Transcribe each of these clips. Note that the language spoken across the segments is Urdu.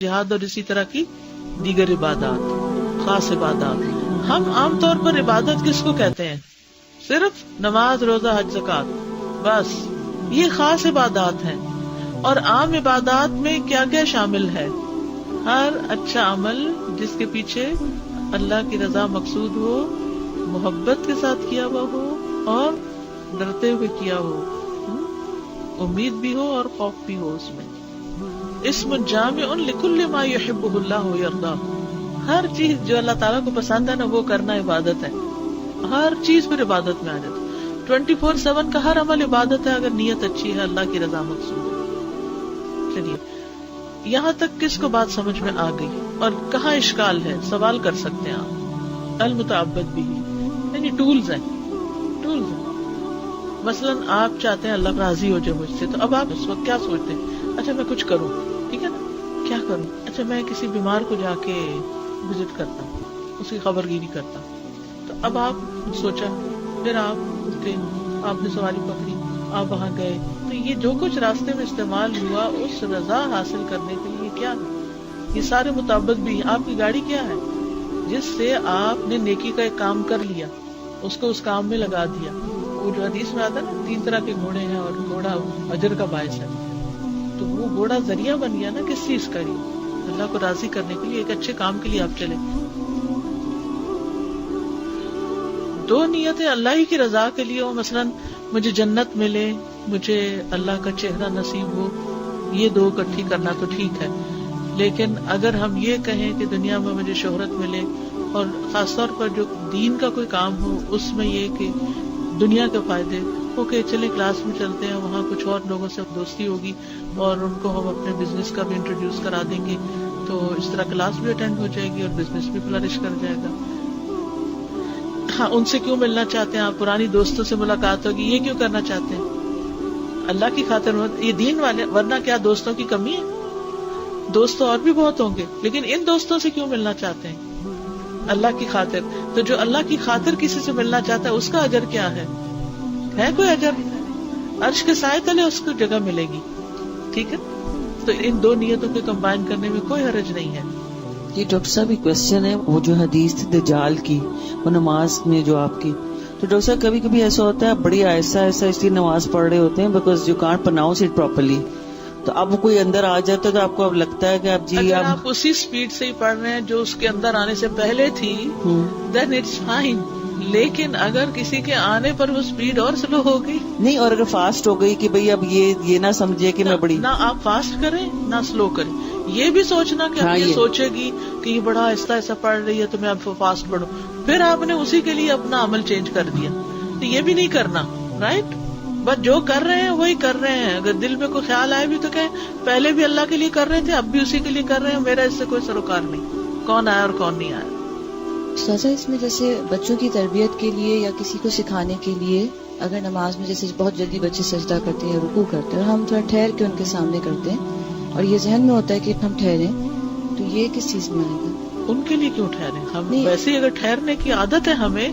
جہاد اور اسی طرح کی دیگر عبادات، خاص عبادات. ہم عام طور پر عبادت کس کو کہتے ہیں؟ صرف نماز، روزہ، حج، زکوٰۃ، بس یہ خاص عبادات ہیں. اور عام عبادات میں کیا کیا شامل ہے؟ ہر اچھا عمل جس کے پیچھے اللہ کی رضا مقصود ہو، محبت کے ساتھ کیا ہوا ہو اور ڈرتے ہوئے کیا ہو، امید بھی ہو اور خوف بھی ہو. اس میں اسم جامع لکل ما یحبہ اللہ ویرضاہ. ہر چیز جو اللہ تعالیٰ کو پسند ہے نا، وہ کرنا عبادت ہے. ہر چیز پھر عبادت میں آ جاتی ہے. 24/7 کا ہر عمل عبادت ہے اگر نیت اچھی ہے، اللہ کی رضا مقصود ہے. چلیے یہاں تک کس کو بات سمجھ میں آ گئی اور کہاں اشکال ہے؟ سوال کر سکتے ہیں آپ. المتعبد بھی یعنی ٹولز ہیں. مثلاً آپ چاہتے ہیں اللہ راضی ہو جائے مجھ سے، تو اب آپ اس وقت کیا سوچتے ہیں؟ اچھا میں کچھ کروں، ٹھیک ہے نا، کیا کروں؟ اچھا میں کسی بیمار کو جا کے وزٹ کرتا ہوں، اس کی خبر گیری کرتا ہوں. تو اب آپ سوچا، پھر آپ اٹھے، آپ نے سواری پکڑی، آپ وہاں گئے، تو یہ جو کچھ راستے میں استعمال ہوا اس رضا حاصل کرنے کے لیے کیا ہے؟ یہ سارے مطابق بھی. آپ کی گاڑی کیا ہے؟ جس سے آپ نے نیکی کا ایک کام کر لیا، اس کو اس کام میں لگا دیا. وہ جو حدیث میں آتا ہے نا 3 طرح کے گھوڑے ہیں اور گھوڑا اجر کا باعث ہے، تو وہ گھوڑا ذریعہ بن گیا نا کس چیز کا؟ اللہ کو راضی کرنے کے لیے، ایک اچھے کام کے لیے آپ چلے. 2 نیتیں اللہ ہی کی رضا کے لیے ہو، مثلاً مجھے جنت ملے، مجھے اللہ کا چہرہ نصیب ہو، یہ 2 اکٹھی کرنا تو ٹھیک ہے. لیکن اگر ہم یہ کہیں کہ دنیا میں مجھے شہرت ملے، اور خاص طور پر جو دین کا کوئی کام ہو اس میں یہ کہ دنیا کے فائدے، اوکے چلے کلاس میں چلتے ہیں، وہاں کچھ اور لوگوں سے دوستی ہوگی اور ان کو ہم اپنے بزنس کا بھی انٹروڈیوس کرا دیں گے، تو اس طرح کلاس بھی اٹینڈ ہو جائے گی اور بزنس بھی فلرش کر جائے گا. ہاں ان سے کیوں ملنا چاہتے ہیں آپ؟ پرانی دوستوں سے ملاقات ہوگی، یہ کیوں کرنا چاہتے ہیں؟ اللہ کی خاطر. یہ دین والے، ورنہ کیا دوستوں کی کمی ہے؟ دوست تو اور بھی بہت ہوں گے، لیکن ان دوستوں سے کیوں ملنا چاہتے ہیں؟ اللہ کی خاطر. تو جو اللہ کی خاطر کسی سے ملنا چاہتا ہے اس کا اجر کیا ہے کوئی اجر؟ عرش کے سائے تلے اس کو جگہ ملے گی. ٹھیک ہے، تو ان 2 نیتوں کے کمبائن کرنے میں کوئی حرج نہیں ہے. یہ ڈاکٹر صاحب ایک کوشچن ہے، وہ جو حدیث تھی دجال کی، وہ نماز میں جو آپ کی، تو ڈاکٹر صاحب کبھی کبھی ایسا ہوتا ہے بڑی آہستہ آہستہ اس لیے نماز پڑھ رہے ہوتے ہیں because you can't pronounce it properly, تو اب کوئی اندر آ جاتا ہے تو آپ کو اب لگتا ہے کہ اب جی اگر آپ اسی سپیڈ سے ہی پڑھ رہے ہیں جو اس کے اندر آنے سے پہلے تھی دین اٹس فائن. لیکن اگر کسی کے آنے پر وہ سپیڈ اور سلو ہو گئی نہیں، اور اگر فاسٹ ہو گئی کہ بھئی اب یہ نہ سمجھے کہ میں بڑی، نہ آپ فاسٹ کریں نہ سلو کریں. یہ بھی سوچنا کہ یہ سوچے گی کہ یہ بڑا آہستہ آہستہ پڑھ رہی ہے تو میں اب فاسٹ پڑھوں، پھر آپ نے اسی کے لیے اپنا عمل چینج کر دیا، تو یہ بھی نہیں کرنا. رائٹ، بس جو کر رہے ہیں وہی کر رہے ہیں. اگر دل میں کوئی خیال آئے بھی تو کہیں پہلے بھی اللہ کے لیے کر رہے تھے، اب بھی اسی کے لیے کر رہے ہیں، میرا اس سے کوئی سروکار نہیں، کون آیا اور کون نہیں آیا. سازا اس میں جیسے بچوں کی تربیت کے لیے یا کسی کو سکھانے کے لیے، اگر نماز میں جیسے بہت جلدی بچے سجدہ کرتے ہیں یا رکوع کرتے ہیں اور ہم تھوڑا ٹھہر کے ان کے سامنے کرتے ہیں اور یہ ذہن میں ہوتا ہے کہ ہم ٹھہریں، تو یہ کس چیز میں آئے گا؟ ان کے لیے کیوں ٹھہریں؟ ہم ویسے ہی اگر ٹھہرنے کی عادت ہے ہمیں،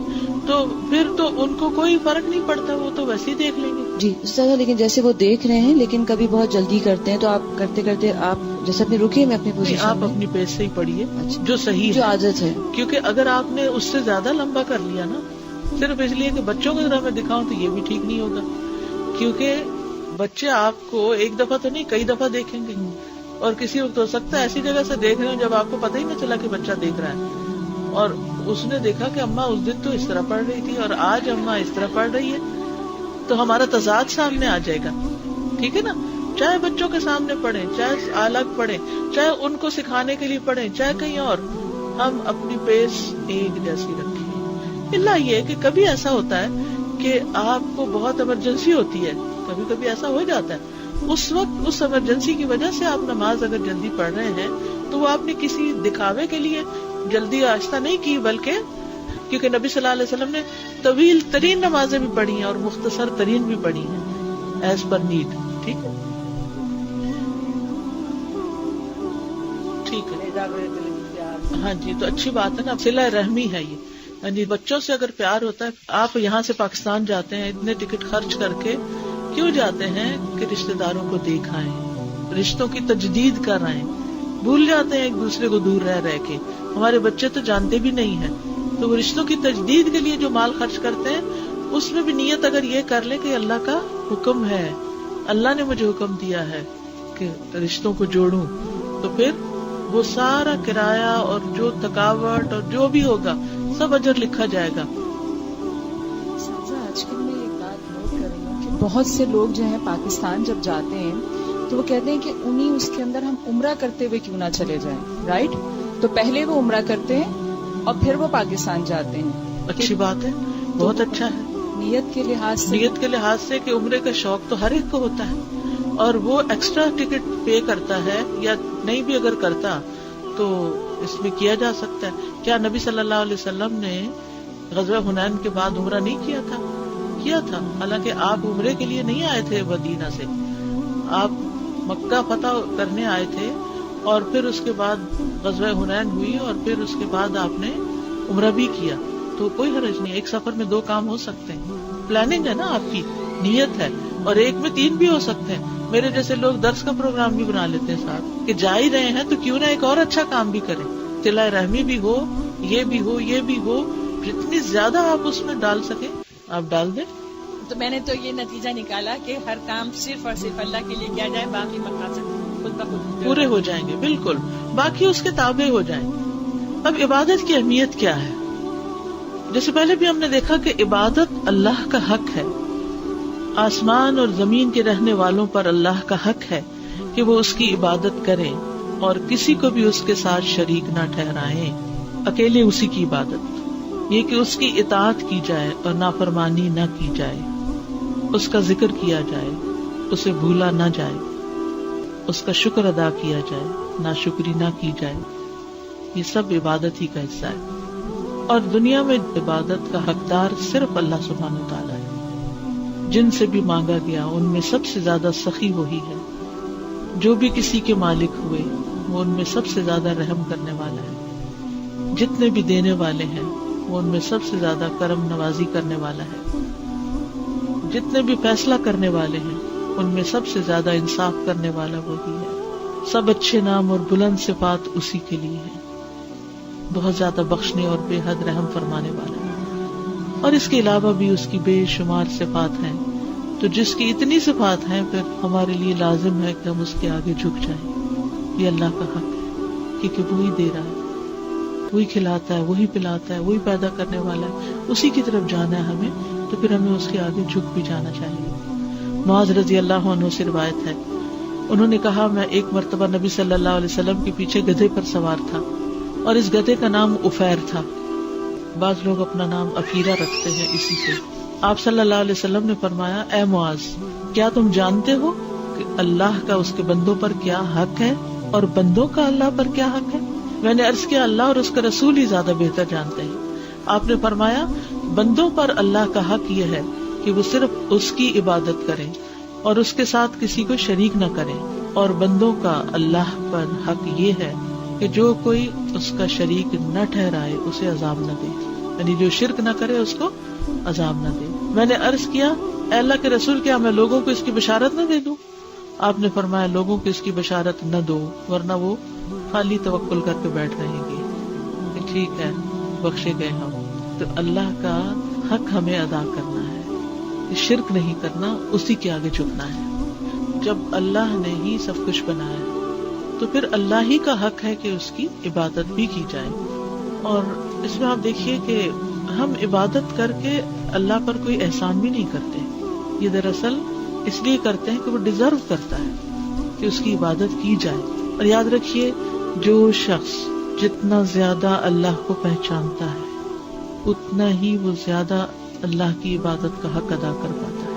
تو پھر تو ان کو کوئی فرق نہیں پڑتا، وہ تو ویسے ہی دیکھ لیں گے. جی سازا، لیکن جیسے وہ دیکھ رہے ہیں لیکن کبھی بہت جلدی کرتے ہیں، تو آپ کرتے کرتے آپ جیسے اپنے رکیے میں اپنی پوزیشن آپ اپنی پیس سے ہی پڑھیے جو صحیح جو عادت ہے، کیونکہ اگر آپ نے اس سے زیادہ لمبا کر لیا نا صرف اس لیے کہ بچوں کی طرح میں دکھاؤں، تو یہ بھی ٹھیک نہیں ہوگا. کیونکہ بچے آپ کو ایک دفعہ تو نہیں کئی دفعہ دیکھیں گے، اور کسی وقت ہو سکتا ہے ایسی جگہ سے دیکھ رہے ہیں جب آپ کو پتہ ہی نہیں چلا کہ بچہ دیکھ رہا ہے، اور اس نے دیکھا کہ اماں اس دن تو اس طرح پڑھ رہی تھی اور آج اماں اس طرح پڑھ رہی ہے، تو ہمارا تضاد سامنے آ جائے گا. ٹھیک ہے نا، چاہے بچوں کے سامنے پڑھیں، چاہے الگ پڑھیں، چاہے ان کو سکھانے کے لیے پڑھیں، چاہے کہیں اور، ہم اپنی پیس ایک جیسی رکھیں. اللہ یہ کہ کبھی ایسا ہوتا ہے کہ آپ کو بہت ایمرجنسی ہوتی ہے، کبھی کبھی ایسا ہو جاتا ہے، اس وقت اس ایمرجنسی کی وجہ سے آپ نماز اگر جلدی پڑھ رہے ہیں تو وہ آپ نے کسی دکھاوے کے لیے جلدی آہستہ نہیں کی، بلکہ کیونکہ نبی صلی اللہ علیہ وسلم نے طویل ترین نمازیں بھی پڑھی ہیں اور مختصر ترین بھی پڑھی ہیں ایز پر نیڈ. ٹھیک ہے، ٹھیک ہے، ہاں جی، تو اچھی بات ہے نا، صلہ رحمی ہے یہ. یعنی بچوں سے اگر پیار ہوتا ہے، آپ یہاں سے پاکستان جاتے ہیں اتنے ٹکٹ خرچ کر کے، کیوں جاتے ہیں؟ کہ رشتہ داروں کو دیکھ آئیں، رشتوں کی تجدید کر آئیں. بھول جاتے ہیں ایک دوسرے کو دور رہ کے. ہمارے بچے تو جانتے بھی نہیں ہیں, تو وہ رشتوں کی تجدید کے لیے جو مال خرچ کرتے ہیں اس میں بھی نیت اگر یہ کر لے کہ اللہ کا حکم ہے, اللہ نے مجھے حکم دیا ہے کہ رشتوں کو جوڑوں, تو پھر وہ سارا کرایہ اور جو تھکاوٹ اور جو بھی ہوگا سب اجر لکھا جائے گا. آج کل میں ایک بات نوٹ کر رہی ہوں کہ بہت سے لوگ جو ہیں پاکستان جب جاتے ہیں تو وہ کہتے ہیں کہ انہیں اس کے اندر ہم عمرہ کرتے ہوئے کیوں نہ چلے جائیں, رائٹ؟ تو پہلے وہ عمرہ کرتے ہیں اور پھر وہ پاکستان جاتے ہیں. اچھی بات ہے, بہت اچھا ہے. نیت کے لحاظ سے کہ عمرے کا شوق تو ہر ایک کو ہوتا ہے, اور وہ ایکسٹرا ٹکٹ پے کرتا ہے یا نہیں بھی اگر کرتا تو اس میں کیا جا سکتا ہے. کیا نبی صلی اللہ علیہ وسلم نے غزوہ حنین کے بعد عمرہ نہیں کیا تھا؟ کیا تھا. حالانکہ آپ عمرے کے لیے نہیں آئے تھے مدینہ سے, آپ مکہ فتح کرنے آئے تھے, اور پھر اس کے بعد غزوہ حنین ہوئی اور پھر اس کے بعد آپ نے عمرہ بھی کیا. تو کوئی حرج نہیں, ایک سفر میں 2 کام ہو سکتے ہیں. پلاننگ ہے نا, آپ کی نیت ہے, اور ایک میں 3 بھی ہو سکتے ہیں. میرے جیسے لوگ درس کا پروگرام بھی بنا لیتے ہیں ساتھ کہ جا ہی رہے ہیں تو کیوں نہ ایک اور اچھا کام بھی کریں, صلہ رحمی بھی ہو, یہ بھی ہو, یہ بھی ہو. جتنی زیادہ آپ اس میں ڈال سکیں آپ ڈال دیں. تو میں نے تو یہ نتیجہ نکالا کہ ہر کام صرف اور صرف اللہ کے لیے کیا جائے, باقی مقاصد خود بخود پورے ہو جائیں گے. بالکل, باقی اس کے تابع ہو جائیں. اب عبادت کی اہمیت کیا ہے؟ جیسے پہلے بھی ہم نے دیکھا کہ عبادت اللہ کا حق ہے. آسمان اور زمین کے رہنے والوں پر اللہ کا حق ہے کہ وہ اس کی عبادت کریں اور کسی کو بھی اس کے ساتھ شریک نہ ٹھہرائیں. اکیلے اسی کی عبادت, یہ کہ اس کی اطاعت کی جائے اور نافرمانی نہ کی جائے, اس کا ذکر کیا جائے, اسے بھولا نہ جائے, اس کا شکر ادا کیا جائے, ناشکری نہ کی جائے. یہ سب عبادت ہی کا حصہ ہے. اور دنیا میں عبادت کا حقدار صرف اللہ سبحانہ وتعالی ہے. جن سے بھی مانگا گیا ان میں سب سے زیادہ سخی وہی ہے. جو بھی کسی کے مالک ہوئے وہ ان میں سب سے زیادہ رحم کرنے والا ہے. جتنے بھی دینے والے ہیں وہ ان میں سب سے زیادہ کرم نوازی کرنے والا ہے. جتنے بھی فیصلہ کرنے والے ہیں ان میں سب سے زیادہ انصاف کرنے والا وہی ہے. سب اچھے نام اور بلند صفات اسی کے لیے ہیں. بہت زیادہ بخشنے اور بے حد رحم فرمانے والا ہے. اور اس کے علاوہ بھی اس کی بے شمار صفات ہیں. تو جس کی اتنی صفات ہیں پھر ہمارے لیے لازم ہے کہ ہم اس کے آگے جھک جائیں. یہ اللہ کا حق ہے کیونکہ وہی دے رہا ہے, وہی کھلاتا ہے, وہی پلاتا ہے, وہی پیدا کرنے والا ہے. اسی کی طرف جانا ہے ہمیں, تو پھر ہمیں اس کے آگے جھک بھی جانا چاہیے. معاذ رضی اللہ عنہ سے روایت ہے, انہوں نے کہا میں ایک مرتبہ نبی صلی اللہ علیہ وسلم کے پیچھے گدھے پر سوار تھا اور اس گدھے کا نام عفیر تھا. بعض لوگ اپنا نام افیرہ رکھتے ہیں اسی سے. آپ صلی اللہ علیہ وسلم نے فرمایا اے معاذ, کیا تم جانتے ہو کہ اللہ کا اس کے بندوں پر کیا حق ہے اور بندوں کا اللہ پر کیا حق ہے؟ میں نے عرض کیا اللہ اور اس کا رسول ہی زیادہ بہتر جانتے ہیں. آپ نے فرمایا بندوں پر اللہ کا حق یہ ہے کہ وہ صرف اس کی عبادت کریں اور اس کے ساتھ کسی کو شریک نہ کریں, اور بندوں کا اللہ پر حق یہ ہے کہ جو کوئی اس کا شریک نہ ٹھہرائے اسے عذاب نہ دے, یعنی جو شرک نہ کرے اس کو عذاب نہ دے. میں نے عرض کیا اے اللہ کے رسول کیا میں لوگوں کو اس کی بشارت نہ دے دوں؟ آپ نے فرمایا لوگوں کو اس کی بشارت نہ دو ورنہ وہ خالی توکل کر کے بیٹھ رہیں گے کہ ٹھیک ہے بخشے گئے ہم. تو اللہ کا حق ہمیں ادا کرنا ہے, شرک نہیں کرنا, اسی کے آگے جھکنا ہے. جب اللہ نے ہی سب کچھ بنایا تو پھر اللہ ہی کا حق ہے کہ اس کی عبادت بھی کی جائے. اور اس میں آپ دیکھیے کہ ہم عبادت کر کے اللہ پر کوئی احسان بھی نہیں کرتے. یہ دراصل اس لیے کرتے ہیں کہ وہ ڈیزرو کرتا ہے کہ اس کی عبادت کی جائے. اور یاد رکھیے جو شخص جتنا زیادہ اللہ کو پہچانتا ہے اتنا ہی وہ زیادہ اللہ کی عبادت کا حق ادا کر پاتا ہے.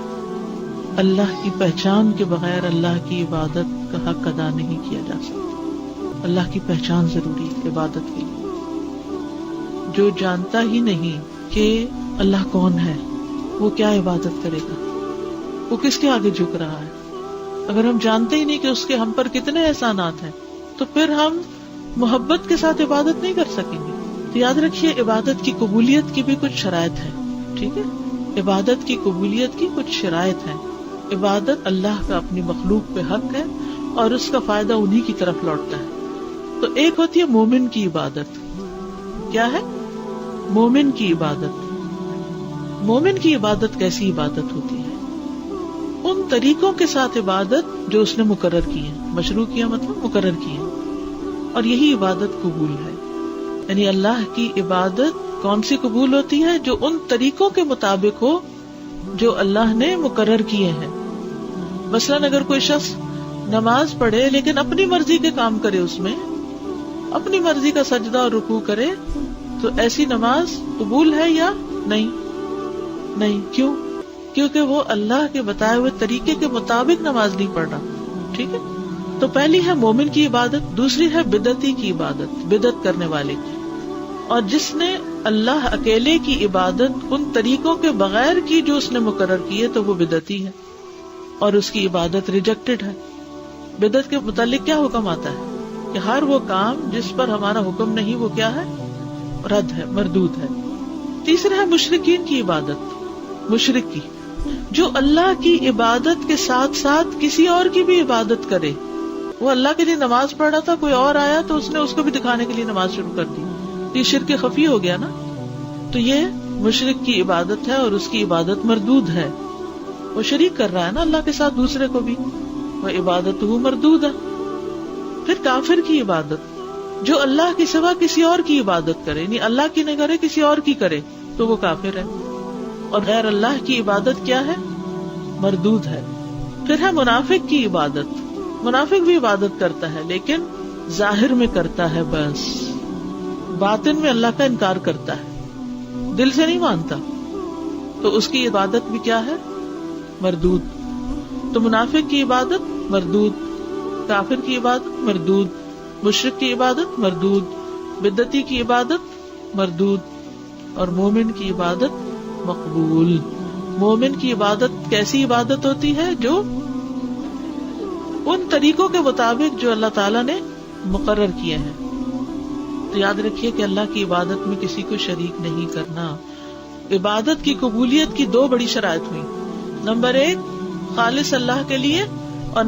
اللہ کی پہچان کے بغیر اللہ کی عبادت کا حق ادا نہیں کیا جا سکتا. اللہ کی پہچان ضروری ہے عبادت کے لیے. جو جانتا ہی نہیں کہ اللہ کون ہے وہ کیا عبادت کرے گا, وہ کس کے آگے جھک رہا ہے؟ اگر ہم جانتے ہی نہیں کہ اس کے ہم پر کتنے احسانات ہیں تو پھر ہم محبت کے ساتھ عبادت نہیں کر سکیں گے. تو یاد رکھیے عبادت کی قبولیت کی بھی کچھ شرائط ہیں. ٹھیک ہے, عبادت کی قبولیت کی کچھ شرائط ہیں. عبادت اللہ کا اپنی مخلوق پہ حق ہے اور اس کا فائدہ انہی کی طرف لوٹتا ہے. تو ایک ہوتی ہے مومن کی عبادت. کیا ہے؟ مومن کی عبادت. مومن کی عبادت کیسی عبادت ہوتی ہے؟ ان طریقوں کے ساتھ عبادت جو اس نے مقرر کی ہے. مشروع کیا مطلب مقرر کی ہے, اور یہی عبادت قبول ہے. یعنی اللہ کی عبادت کون سی قبول ہوتی ہے؟ جو ان طریقوں کے مطابق ہو جو اللہ نے مقرر کیے ہیں. مثلاً اگر کوئی شخص نماز پڑھے لیکن اپنی مرضی کے کام کرے, اس میں اپنی مرضی کا سجدہ اور رکوع کرے, تو ایسی نماز قبول ہے یا نہیں؟ نہیں. کیوں؟ کیونکہ وہ اللہ کے بتائے ہوئے طریقے کے مطابق نماز نہیں پڑھ رہا. ٹھیک ہے. تو پہلی ہے مومن کی عبادت, دوسری ہے بدعتی کی عبادت, بدعت کرنے والے کی. اور جس نے اللہ اکیلے کی عبادت ان طریقوں کے بغیر کی جو اس نے مقرر کی ہے تو وہ بدعتی ہے, اور اس کی عبادت ریجیکٹڈ ہے. بدعت کے متعلق کیا حکم آتا ہے کہ ہر وہ کام جس پر ہمارا حکم نہیں وہ کیا ہے؟ رد ہے, مردود ہے. تیسرا ہے مشرکین کی عبادت. مشرک کی, جو اللہ کی عبادت کے ساتھ ساتھ کسی اور کی بھی عبادت کرے. وہ اللہ کے لیے نماز پڑھ رہا تھا, کوئی اور آیا تو اس نے اس کو بھی دکھانے کے لیے نماز شروع کر دی. یہ شرک خفی ہو گیا نا. تو یہ مشرک کی عبادت ہے اور اس کی عبادت مردود ہے. وہ شریک کر رہا ہے نا اللہ کے ساتھ دوسرے کو بھی, وہ عبادت وہ مردود ہے. پھر کافر کی عبادت, جو اللہ کے سوا کسی اور کی عبادت کرے, یعنی اللہ کی نہ کرے کسی اور کی کرے, تو وہ کافر ہے. اور غیر اللہ کی عبادت کیا ہے؟ مردود ہے. پھر ہے منافق کی عبادت. منافق بھی عبادت کرتا ہے لیکن ظاہر میں کرتا ہے بس, باطن میں اللہ کا انکار کرتا ہے, دل سے نہیں مانتا, تو اس کی عبادت بھی کیا ہے؟ مردود. تو منافق کی عبادت مردود, کافر کی عبادت مردود, مشرک کی عبادت مردود, بدعتی کی عبادت مردود, اور مومن کی عبادت مقبول. مومن کی عبادت کیسی عبادت ہوتی ہے؟ جو ان طریقوں کے مطابق جو اللہ تعالیٰ نے مقرر کیے ہیں. تو یاد رکھیے کہ اللہ کی عبادت میں کسی کو شریک نہیں کرنا. عبادت کی قبولیت کی دو بڑی شرائط ہوئی. نمبر 1 خالص اللہ کے لیے, اور